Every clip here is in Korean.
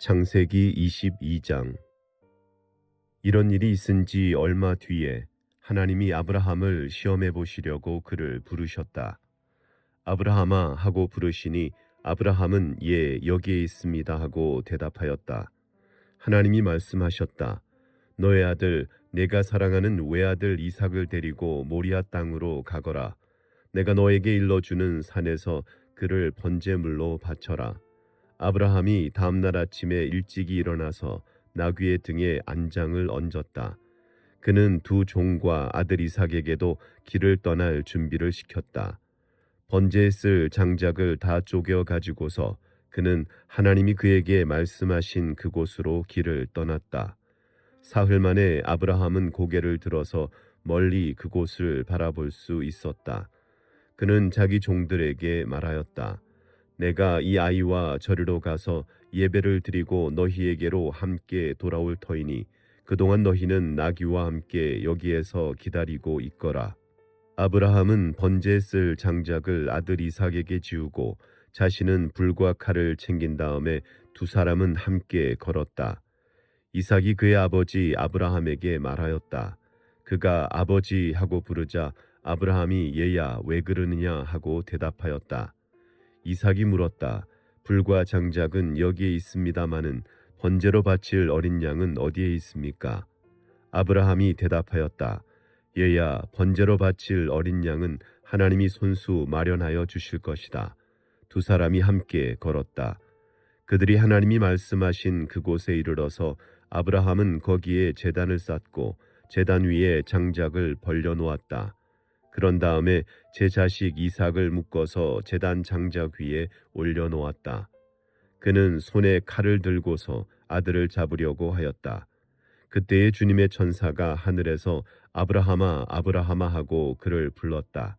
창세기 22장. 이런 일이 있은 지 얼마 뒤에 하나님이 아브라함을 시험해 보시려고 그를 부르셨다. 아브라함아 하고 부르시니 아브라함은 예 여기에 있습니다 하고 대답하였다. 하나님이 말씀하셨다. 너의 아들 내가 사랑하는 외아들 이삭을 데리고 모리아 땅으로 가거라. 내가 너에게 일러주는 산에서 그를 번제물로 바쳐라. 아브라함이 다음날 아침에 일찍이 일어나서 나귀의 등에 안장을 얹었다. 그는 두 종과 아들 이삭에게도 길을 떠날 준비를 시켰다. 번제에 쓸 장작을 다 쪼개 가지고서 그는 하나님이 그에게 말씀하신 그곳으로 길을 떠났다. 사흘 만에 아브라함은 고개를 들어서 멀리 그곳을 바라볼 수 있었다. 그는 자기 종들에게 말하였다. 내가 이 아이와 저리로 가서 예배를 드리고 너희에게로 함께 돌아올 터이니 그동안 너희는 나귀와 함께 여기에서 기다리고 있거라. 아브라함은 번제에 쓸 장작을 아들 이삭에게 지우고 자신은 불과 칼을 챙긴 다음에 두 사람은 함께 걸었다. 이삭이 그의 아버지 아브라함에게 말하였다. 그가 아버지 하고 부르자 아브라함이 얘야 왜 그러느냐 하고 대답하였다. 이삭이 물었다. 불과 장작은 여기에 있습니다마는 번제로 바칠 어린 양은 어디에 있습니까? 아브라함이 대답하였다. 얘야 번제로 바칠 어린 양은 하나님이 손수 마련하여 주실 것이다. 두 사람이 함께 걸었다. 그들이 하나님이 말씀하신 그곳에 이르러서 아브라함은 거기에 제단을 쌓고 제단 위에 장작을 벌려 놓았다. 그런 다음에 제 자식 이삭을 묶어서 제단 장작 위에 올려놓았다. 그는 손에 칼을 들고서 아들을 잡으려고 하였다. 그때에 주님의 천사가 하늘에서 아브라함아 아브라함아 하고 그를 불렀다.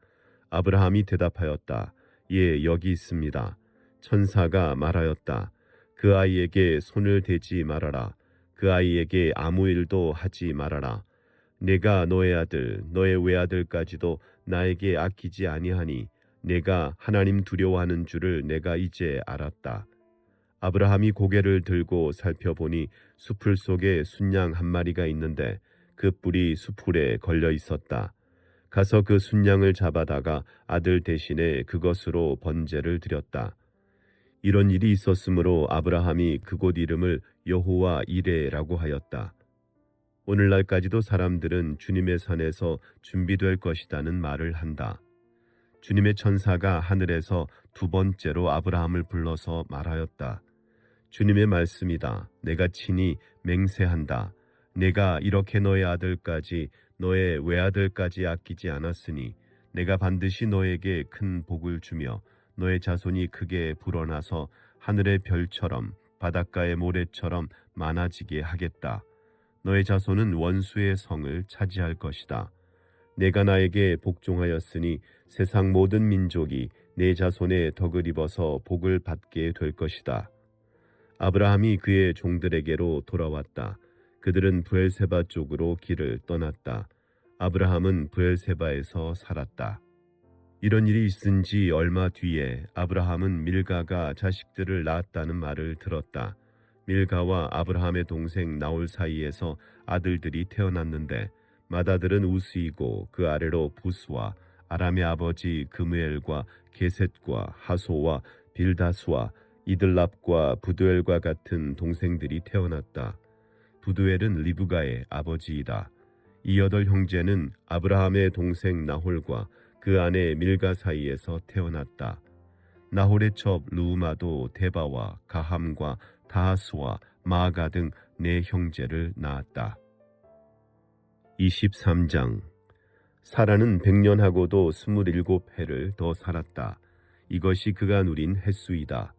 아브라함이 대답하였다. 예 여기 있습니다. 천사가 말하였다. 그 아이에게 손을 대지 말아라. 그 아이에게 아무 일도 하지 말아라. 내가 너의 아들 너의 외아들까지도 나에게 아끼지 아니하니 내가 하나님 두려워하는 줄을 내가 이제 알았다. 아브라함이 고개를 들고 살펴보니 수풀 속에 순양 한 마리가 있는데 그 뿔이 수풀에 걸려 있었다. 가서 그 순양을 잡아다가 아들 대신에 그것으로 번제를 드렸다. 이런 일이 있었으므로 아브라함이 그곳 이름을 여호와 이레라고 하였다. 오늘날까지도 사람들은 주님의 산에서 준비될 것이라는 말을 한다. 주님의 천사가 하늘에서 두 번째로 아브라함을 불러서 말하였다. 주님의 말씀이다. 내가 친히 맹세한다. 내가 이렇게 너의 아들까지 너의 외아들까지 아끼지 않았으니 내가 반드시 너에게 큰 복을 주며 너의 자손이 크게 불어나서 하늘의 별처럼 바닷가의 모래처럼 많아지게 하겠다. 너의 자손은 원수의 성을 차지할 것이다. 내가 나에게 복종하였으니 세상 모든 민족이 내 자손의 덕을 입어서 복을 받게 될 것이다. 아브라함이 그의 종들에게로 돌아왔다. 그들은 브엘세바 쪽으로 길을 떠났다. 아브라함은 브엘세바에서 살았다. 이런 일이 있은 지 얼마 뒤에 아브라함은 밀가가 자식들을 낳았다는 말을 들었다. 밀가와 아브라함의 동생 나홀 사이에서 아들들이 태어났는데 맏아들은 우스이고 그 아래로 부스와 아람의 아버지 그무엘과 게셋과 하소와 빌다수와 이들랍과 부두엘과 같은 동생들이 태어났다. 부두엘은 리브가의 아버지이다. 이 여덟 형제는 아브라함의 동생 나홀과 그 아내 밀가 사이에서 태어났다. 나홀의 첩 루마도 데바와 가함과 다하스와 마가 등 네 형제를 낳았다. 23장. 사라는 100년하고도 27해를 더 살았다. 이것이 그가 누린 횟수이다.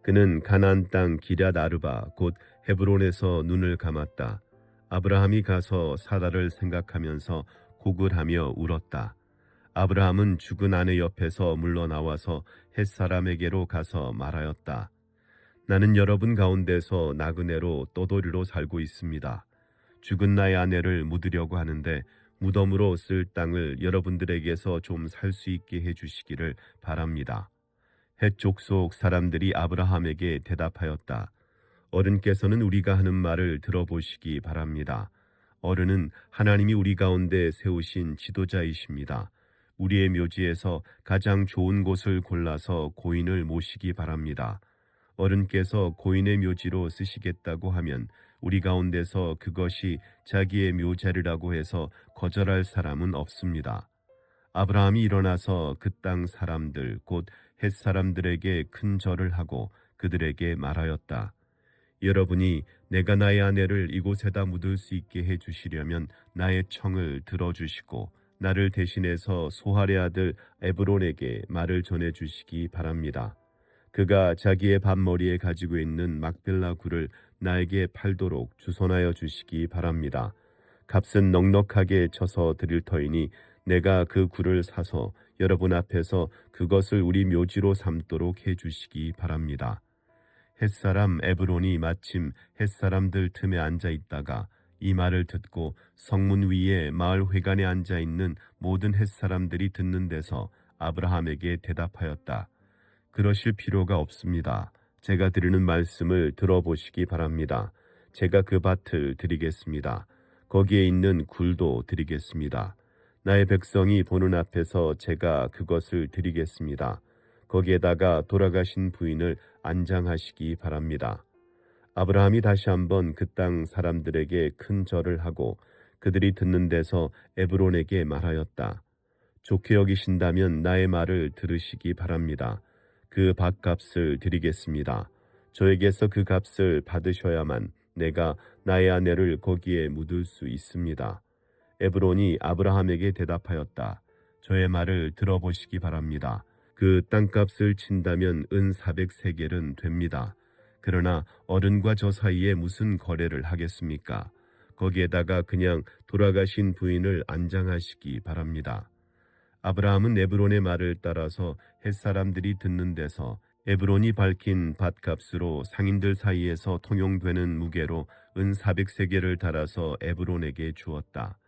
그는 가나안 땅 기럇 아르바 곧 헤브론에서 눈을 감았다. 아브라함이 가서 사라를 생각하면서 고글하며 울었다. 아브라함은 죽은 아내 옆에서 물러나와서 햇사람에게로 가서 말하였다. 나는 여러분 가운데서 나그네로 떠돌이로 살고 있습니다. 죽은 나의 아내를 묻으려고 하는데 무덤으로 쓸 땅을 여러분들에게서 좀 살 수 있게 해주시기를 바랍니다. 헷 족속 사람들이 아브라함에게 대답하였다. 어른께서는 우리가 하는 말을 들어보시기 바랍니다. 어른은 하나님이 우리 가운데 세우신 지도자이십니다. 우리의 묘지에서 가장 좋은 곳을 골라서 고인을 모시기 바랍니다. 어른께서 고인의 묘지로 쓰시겠다고 하면 우리 가운데서 그것이 자기의 묘자리라고 해서 거절할 사람은 없습니다. 아브라함이 일어나서 그 땅 사람들 곧 헷 사람들에게 큰 절을 하고 그들에게 말하였다. 여러분이 내가 나의 아내를 이곳에다 묻을 수 있게 해주시려면 나의 청을 들어주시고 나를 대신해서 소할의 아들 에브론에게 말을 전해주시기 바랍니다. 그가 자기의 밭머리에 가지고 있는 막벨라 굴을 나에게 팔도록 주선하여 주시기 바랍니다. 값은 넉넉하게 쳐서 드릴 터이니 내가 그 굴을 사서 여러분 앞에서 그것을 우리 묘지로 삼도록 해주시기 바랍니다. 헷사람 에브론이 마침 헷사람들 틈에 앉아 있다가 이 말을 듣고 성문 위에 마을 회관에 앉아 있는 모든 헷사람들이 듣는 데서 아브라함에게 대답하였다. 그러실 필요가 없습니다. 제가 드리는 말씀을 들어보시기 바랍니다. 제가 그 밭을 드리겠습니다. 거기에 있는 굴도 드리겠습니다. 나의 백성이 보는 앞에서 제가 그것을 드리겠습니다. 거기에다가 돌아가신 부인을 안장하시기 바랍니다. 아브라함이 다시 한번 그 땅 사람들에게 큰 절을 하고 그들이 듣는 데서 에브론에게 말하였다. 좋게 여기신다면 나의 말을 들으시기 바랍니다. 그 밭값을 드리겠습니다. 저에게서 그 값을 받으셔야만 내가 나의 아내를 거기에 묻을 수 있습니다. 에브론이 아브라함에게 대답하였다. 저의 말을 들어보시기 바랍니다. 그 땅값을 친다면 은 400세겔은 됩니다. 그러나 어른과 저 사이에 무슨 거래를 하겠습니까? 거기에다가 그냥 돌아가신 부인을 안장하시기 바랍니다. 아브라함은 에브론의 말을 따라서 헷사람들이 듣는 데서 에브론이 밝힌 밭값으로 상인들 사이에서 통용되는 무게로 은 400세겔을 달아서 에브론에게 주었다.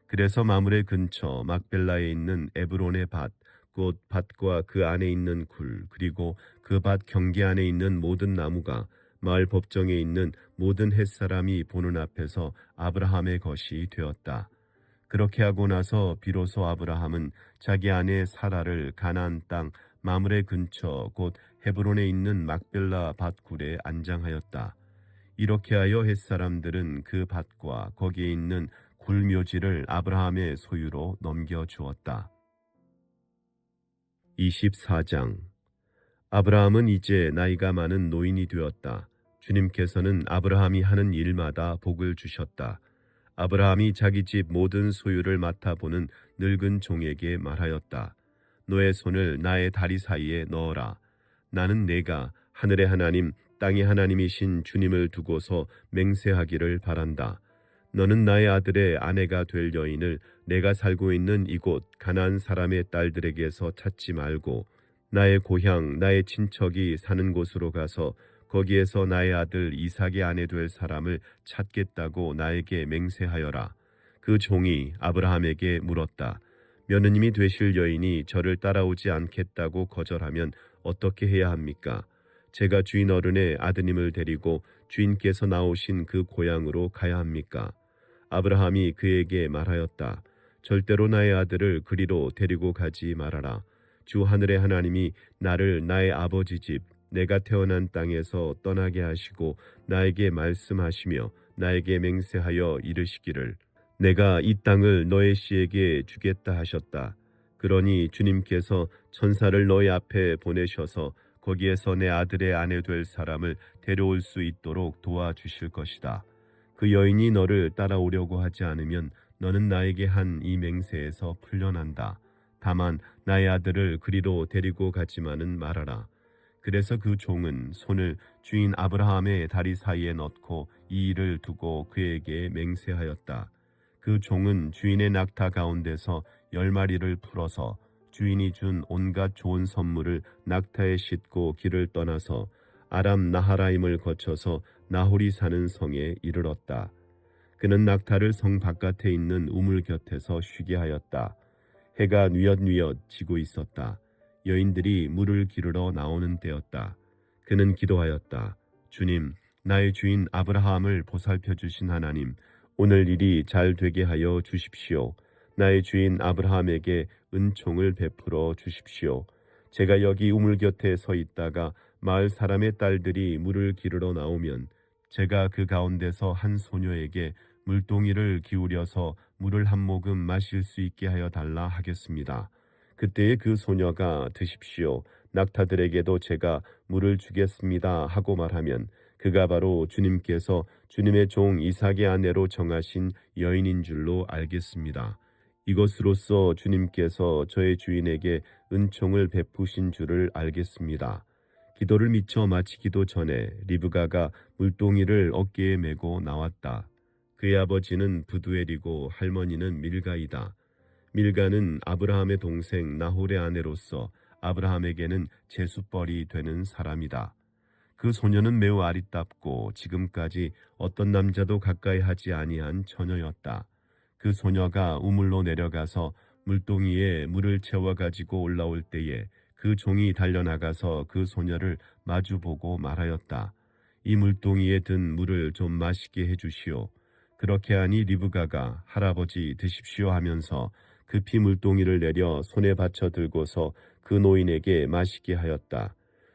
그래서 마므레 근처 막벨라에 있는 에브론의 밭, 곧 밭과 그 안에 있는 굴, 그리고 그 밭 경계 안에 있는 모든 나무가 마을 법정에 있는 모든 헷사람이 보는 앞에서 아브라함의 것이 되었다. 그렇게 하고 나서 비로소 아브라함은 자기 아내 사라를 가나안 땅 마므레 근처 곧 헤브론에 있는 막벨라 밭굴에 안장하였다. 이렇게 하여 헷사람들은 그 밭과 거기에 있는 굴묘지를 아브라함의 소유로 넘겨주었다. 24장. 아브라함은 이제 나이가 많은 노인이 되었다. 주님께서는 아브라함이 하는 일마다 복을 주셨다. 아브라함이 자기 집 모든 소유를 맡아보는 늙은 종에게 말하였다. 너의 손을 나의 다리 사이에 넣어라. 나는 내가 하늘의 하나님, 땅의 하나님이신 주님을 두고서 맹세하기를 바란다. 너는 나의 아들의 아내가 될 여인을 내가 살고 있는 이곳 가나안 사람의 딸들에게서 찾지 말고 나의 고향, 나의 친척이 사는 곳으로 가서 거기에서 나의 아들 이삭의 아내 될 사람을 찾겠다고 나에게 맹세하여라. 그 종이 아브라함에게 물었다. 며느님이 되실 여인이 저를 따라오지 않겠다고 거절하면 어떻게 해야 합니까? 제가 주인 어른의 아드님을 데리고 주인께서 나오신 그 고향으로 가야 합니까? 아브라함이 그에게 말하였다. 절대로 나의 아들을 그리로 데리고 가지 말아라. 주 하늘의 하나님이 나를 나의 아버지 집 내가 태어난 땅에서 떠나게 하시고 나에게 말씀하시며 나에게 맹세하여 이르시기를 내가 이 땅을 너의 씨에게 주겠다 하셨다. 그러니 주님께서 천사를 너희 앞에 보내셔서 거기에서 내 아들의 아내 될 사람을 데려올 수 있도록 도와주실 것이다. 그 여인이 너를 따라오려고 하지 않으면 너는 나에게 한 이 맹세에서 풀려난다. 다만 나의 아들을 그리로 데리고 가지만은 말아라. 그래서 그 종은 손을 주인 아브라함의 다리 사이에 넣고 이 일을 두고 그에게 맹세하였다. 그 종은 주인의 낙타 가운데서 10마리를 풀어서 주인이 준 온갖 좋은 선물을 낙타에 싣고 길을 떠나서 아람 나하라임을 거쳐서 나홀이 사는 성에 이르렀다. 그는 낙타를 성 바깥에 있는 우물 곁에서 쉬게 하였다. 해가 뉘엿뉘엿 지고 있었다. 여인들이 물을 기르러 나오는 때였다. 그는 기도하였다. 주님, 나의 주인 아브라함을 보살펴 주신 하나님, 오늘 일이 잘 되게 하여 주십시오. 나의 주인 아브라함에게 은총을 베풀어 주십시오. 제가 여기 우물 곁에 서 있다가 마을 사람의 딸들이 물을 기르러 나오면 제가 그 가운데서 한 소녀에게 물동이를 기울여서 물을 한 모금 마실 수 있게 하여 달라 하겠습니다. 그때에 그 소녀가 드십시오. 낙타들에게도 제가 물을 주겠습니다 하고 말하면 그가 바로 주님께서 주님의 종 이삭의 아내로 정하신 여인인 줄로 알겠습니다. 이것으로써 주님께서 저의 주인에게 은총을 베푸신 줄을 알겠습니다. 기도를 미처 마치기도 전에 리브가가 물동이를 어깨에 메고 나왔다. 그의 아버지는 부두엘이고 할머니는 밀가이다. 밀가는 아브라함의 동생 나홀의 아내로서 아브라함에게는 제수뻘이 되는 사람이다. 그 소녀는 매우 아리답고 지금까지 어떤 남자도 가까이 하지 아니한 처녀였다. 그 소녀가 우물로 내려가서 물동이에 물을 채워 가지고 올라올 때에 그 종이 달려나가서 그 소녀를 마주보고 말하였다. 이 물동이에 든 물을 좀 마시게 해주시오. 그렇게 하니 리브가가 할아버지 드십시오 하면서 급히 물동이를 내려 손에 받쳐 들고서 그 노인에게 마시게 하였다.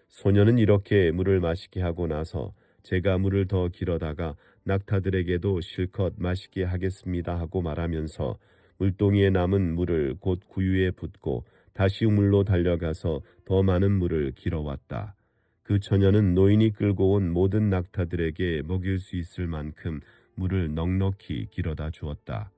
소녀는 이렇게 물을 마시게 하고 나서 제가 물을 더 길어다가 낙타들에게도 실컷 마시게 하겠습니다 하고 말하면서 물동이에 남은 물을 곧 구유에 붓고 다시 우물로 달려가서 더 많은 물을 길어왔다. 그 처녀는 노인이 끌고 온 모든 낙타들에게 먹일 수 있을 만큼 물을 넉넉히 길어다 주었다.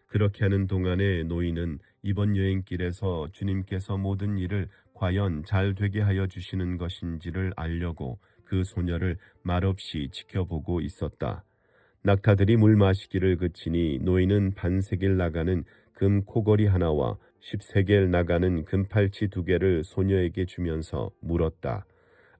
그렇게 하는 동안에 노인은 이번 여행길에서 주님께서 모든 일을 과연 잘 되게 하여 주시는 것인지를 알려고 그 소녀를 말없이 지켜보고 있었다. 낙타들이 물 마시기를 그치니 노인은 반세겔 나가는 금 코걸이 하나와 10세겔 나가는 금팔찌 2개를 소녀에게 주면서 물었다.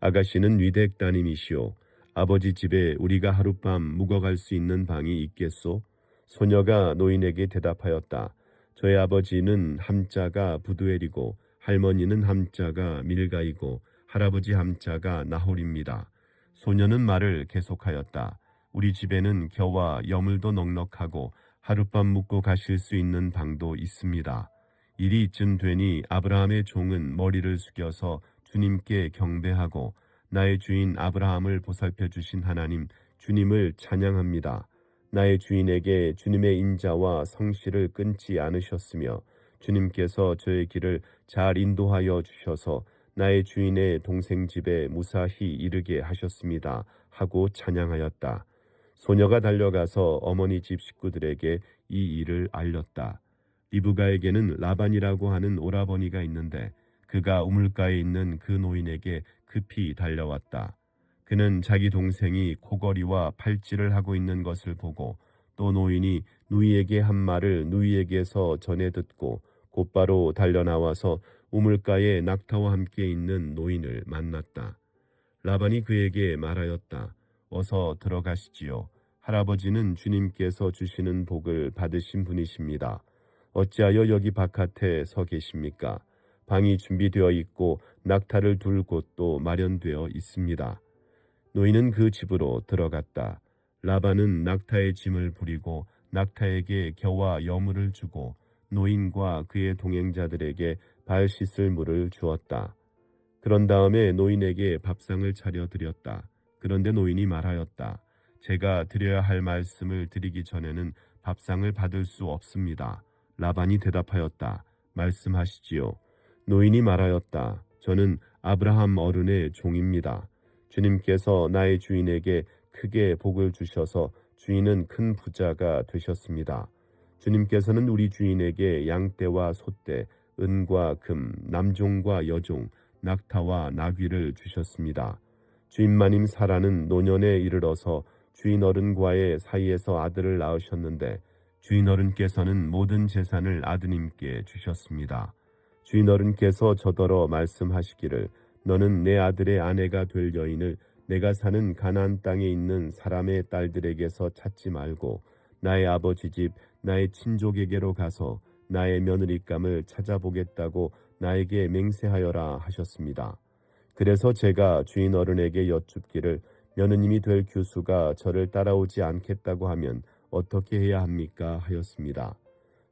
아가씨는 위댁 따님이시오. 아버지 집에 우리가 하룻밤 묵어갈 수 있는 방이 있겠소? 소녀가 노인에게 대답하였다. 저의 아버지는 함자가 부두엘이고 할머니는 함자가 밀가이고 할아버지 함자가 나홀입니다. 소녀는 말을 계속하였다. 우리 집에는 겨와 여물도 넉넉하고 하룻밤 묵고 가실 수 있는 방도 있습니다. 일이 이쯤 되니 아브라함의 종은 머리를 숙여서 주님께 경배하고 나의 주인 아브라함을 보살펴 주신 하나님 주님을 찬양합니다. 나의 주인에게 주님의 인자와 성실을 끊지 않으셨으며 주님께서 저의 길을 잘 인도하여 주셔서 나의 주인의 동생 집에 무사히 이르게 하셨습니다 하고 찬양하였다. 소녀가 달려가서 어머니 집 식구들에게 이 일을 알렸다. 리브가에게는 라반이라고 하는 오라버니가 있는데 그가 우물가에 있는 그 노인에게 급히 달려왔다. 그는 자기 동생이 코걸이와 팔찌를 하고 있는 것을 보고 또 노인이 누이에게 한 말을 누이에게서 전해 듣고 곧바로 달려나와서 우물가에 낙타와 함께 있는 노인을 만났다. 라반이 그에게 말하였다. 어서 들어가시지요. 할아버지는 주님께서 주시는 복을 받으신 분이십니다. 어찌하여 여기 바깥에 서 계십니까? 방이 준비되어 있고 낙타를 둘 곳도 마련되어 있습니다. 노인은 그 집으로 들어갔다. 라반은 낙타의 짐을 부리고 낙타에게 겨와 여물을 주고 노인과 그의 동행자들에게 발 씻을 물을 주었다. 그런 다음에 노인에게 밥상을 차려 드렸다. 그런데 노인이 말하였다. 제가 드려야 할 말씀을 드리기 전에는 밥상을 받을 수 없습니다. 라반이 대답하였다. 말씀하시지요. 노인이 말하였다. 저는 아브라함 어른의 종입니다. 주님께서 나의 주인에게 크게 복을 주셔서 주인은 큰 부자가 되셨습니다. 주님께서는 우리 주인에게 양떼와 소떼, 은과 금, 남종과 여종, 낙타와 나귀를 주셨습니다. 주인마님 사라는 노년에 이르러서 주인 어른과의 사이에서 아들을 낳으셨는데 주인 어른께서는 모든 재산을 아드님께 주셨습니다. 주인 어른께서 저더러 말씀하시기를 너는 내 아들의 아내가 될 여인을 내가 사는 가나안 땅에 있는 사람의 딸들에게서 찾지 말고 나의 아버지 집 나의 친족에게로 가서 나의 며느리감을 찾아보겠다고 나에게 맹세하여라 하셨습니다. 그래서 제가 주인 어른에게 여쭙기를 며느님이 될 교수가 저를 따라오지 않겠다고 하면 어떻게 해야 합니까? 하였습니다.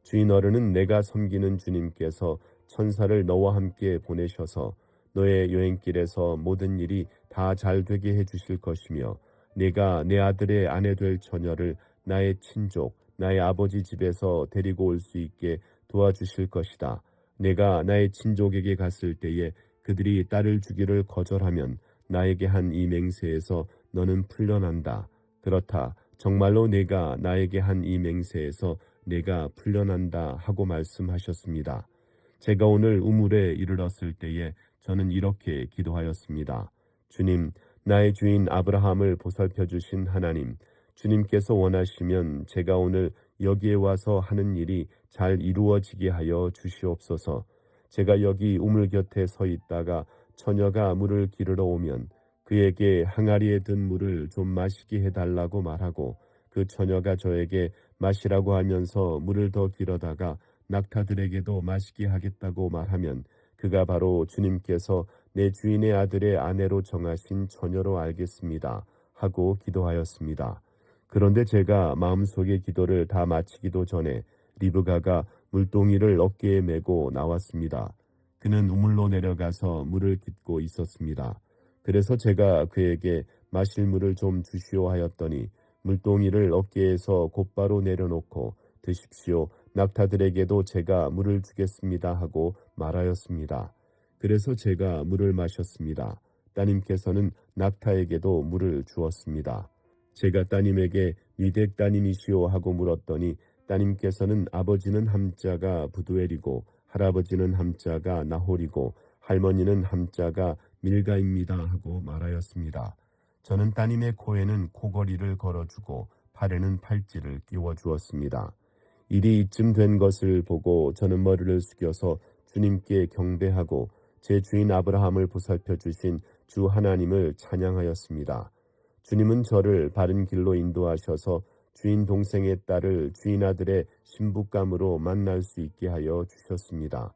주인 어른은 내가 섬기는 주님께서 천사를 너와 함께 보내셔서 너의 여행길에서 모든 일이 다 잘 되게 해주실 것이며 내가 내 아들의 아내 될 처녀를 나의 친족, 나의 아버지 집에서 데리고 올 수 있게 도와주실 것이다. 내가 나의 친족에게 갔을 때에 그들이 딸을 주기를 거절하면 나에게 한 이 맹세에서 너는 풀려난다. 그렇다. 정말로 내가 나에게 한 이 맹세에서 내가 풀려난다 하고 말씀하셨습니다. 제가 오늘 우물에 이르렀을 때에 저는 이렇게 기도하였습니다. 주님, 나의 주인 아브라함을 보살펴 주신 하나님, 주님께서 원하시면 제가 오늘 여기에 와서 하는 일이 잘 이루어지게 하여 주시옵소서. 제가 여기 우물 곁에 서 있다가 처녀가 물을 기르러 오면 그에게 항아리에 든 물을 좀 마시게 해달라고 말하고 그 처녀가 저에게 마시라고 하면서 물을 더 길어다가 낙타들에게도 마시게 하겠다고 말하면 그가 바로 주님께서 내 주인의 아들의 아내로 정하신 처녀로 알겠습니다. 하고 기도하였습니다. 그런데 제가 마음속의 기도를 다 마치기도 전에 리브가가 물동이를 어깨에 메고 나왔습니다. 그는 우물로 내려가서 물을 깃고 있었습니다. 그래서 제가 그에게 마실 물을 좀 주시오 하였더니 물동이를 어깨에서 곧바로 내려놓고 드십시오. 낙타들에게도 제가 물을 주겠습니다 하고 말하였습니다. 그래서 제가 물을 마셨습니다. 따님께서는 낙타에게도 물을 주었습니다. 제가 따님에게 니댁 따님이시오 하고 물었더니 따님께서는 아버지는 함자가 부두엘이고 할아버지는 함자가 나홀이고 할머니는 함자가 밀가입니다 하고 말하였습니다. 저는 따님의 코에는 코걸이를 걸어주고 팔에는 팔찌를 끼워주었습니다. 일이 이쯤 된 것을 보고 저는 머리를 숙여서 주님께 경배하고 제 주인 아브라함을 보살펴 주신 주 하나님을 찬양하였습니다. 주님은 저를 바른 길로 인도하셔서 주인 동생의 딸을 주인 아들의 신부감으로 만날 수 있게 하여 주셨습니다.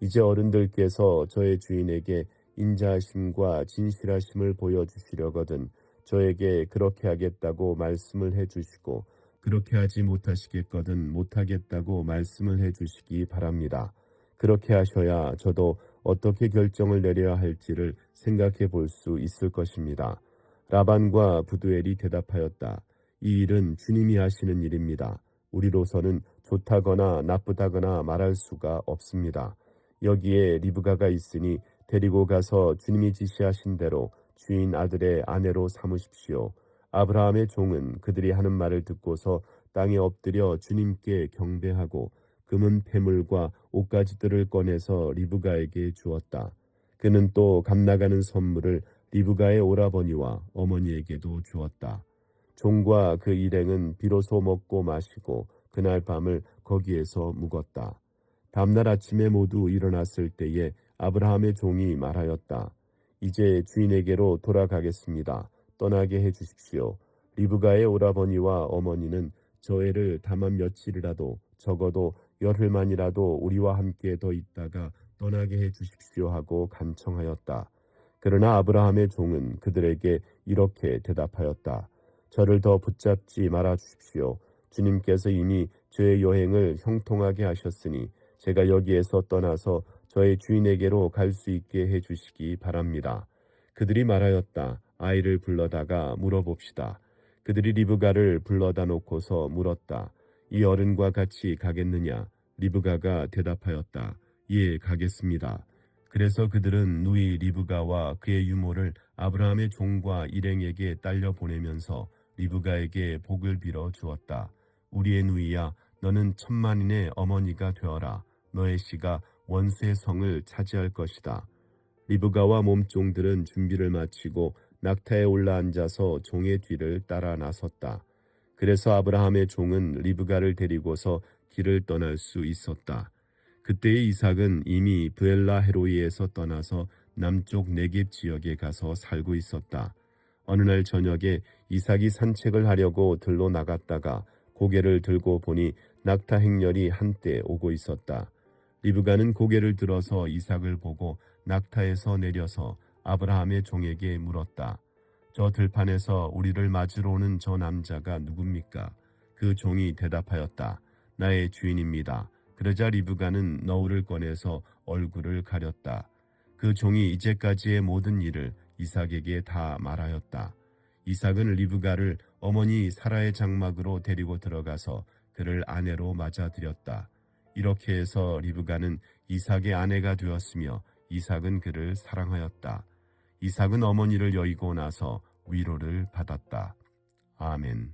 이제 어른들께서 저의 주인에게 인자하심과 진실하심을 보여주시려거든 저에게 그렇게 하겠다고 말씀을 해주시고 그렇게 하지 못하시겠거든 못하겠다고 말씀을 해주시기 바랍니다. 그렇게 하셔야 저도 어떻게 결정을 내려야 할지를 생각해 볼 수 있을 것입니다. 라반과 부두엘이 대답하였다. 이 일은 주님이 하시는 일입니다. 우리로서는 좋다거나 나쁘다거나 말할 수가 없습니다. 여기에 리브가가 있으니 데리고 가서 주님이 지시하신 대로 주인 아들의 아내로 삼으십시오. 아브라함의 종은 그들이 하는 말을 듣고서 땅에 엎드려 주님께 경배하고 금은 패물과 옷가지들을 꺼내서 리브가에게 주었다. 그는 또 값나가는 선물을 리브가의 오라버니와 어머니에게도 주었다. 종과 그 일행은 비로소 먹고 마시고 그날 밤을 거기에서 묵었다. 다음날 아침에 모두 일어났을 때에 아브라함의 종이 말하였다. 이제 주인에게로 돌아가겠습니다. 떠나게 해주십시오. 리브가의 오라버니와 어머니는 저 애를 다만 며칠이라도 적어도 열흘만이라도 우리와 함께 더 있다가 떠나게 해주십시오 하고 간청하였다. 그러나 아브라함의 종은 그들에게 이렇게 대답하였다. 저를 더 붙잡지 말아 주십시오. 주님께서 이미 저의 여행을 형통하게 하셨으니 제가 여기에서 떠나서 저의 주인에게로 갈 수 있게 해주시기 바랍니다. 그들이 말하였다. 아이를 불러다가 물어봅시다. 그들이 리브가를 불러다 놓고서 물었다. 이 어른과 같이 가겠느냐? 리브가가 대답하였다. 예, 가겠습니다. 그래서 그들은 누이 리브가와 그의 유모를 아브라함의 종과 일행에게 딸려 보내면서 리브가에게 복을 빌어 주었다. 우리의 누이야, 너는 천만인의 어머니가 되어라. 너의 씨가 원수의 성을 차지할 것이다. 리브가와 몸종들은 준비를 마치고 낙타에 올라앉아서 종의 뒤를 따라 나섰다. 그래서 아브라함의 종은 리브가를 데리고서 길을 떠날 수 있었다. 그때의 이삭은 이미 브엘라 헤로이에서 떠나서 남쪽 네겝 지역에 가서 살고 있었다. 어느 날 저녁에 이삭이 산책을 하려고 들로 나갔다가 고개를 들고 보니 낙타 행렬이 한때 오고 있었다. 리브가는 고개를 들어서 이삭을 보고 낙타에서 내려서 아브라함의 종에게 물었다. 저 들판에서 우리를 맞으러 오는 저 남자가 누굽니까? 그 종이 대답하였다. 나의 주인입니다. 그러자 리브가는 너울을 꺼내서 얼굴을 가렸다. 그 종이 이제까지의 모든 일을 이삭에게 다 말하였다. 이삭은 리브가를 어머니 사라의 장막으로 데리고 들어가서 그를 아내로 맞아들였다. 이렇게 해서 리브가는 이삭의 아내가 되었으며 이삭은 그를 사랑하였다. 이삭은 어머니를 여의고 나서 위로를 받았다. 아멘.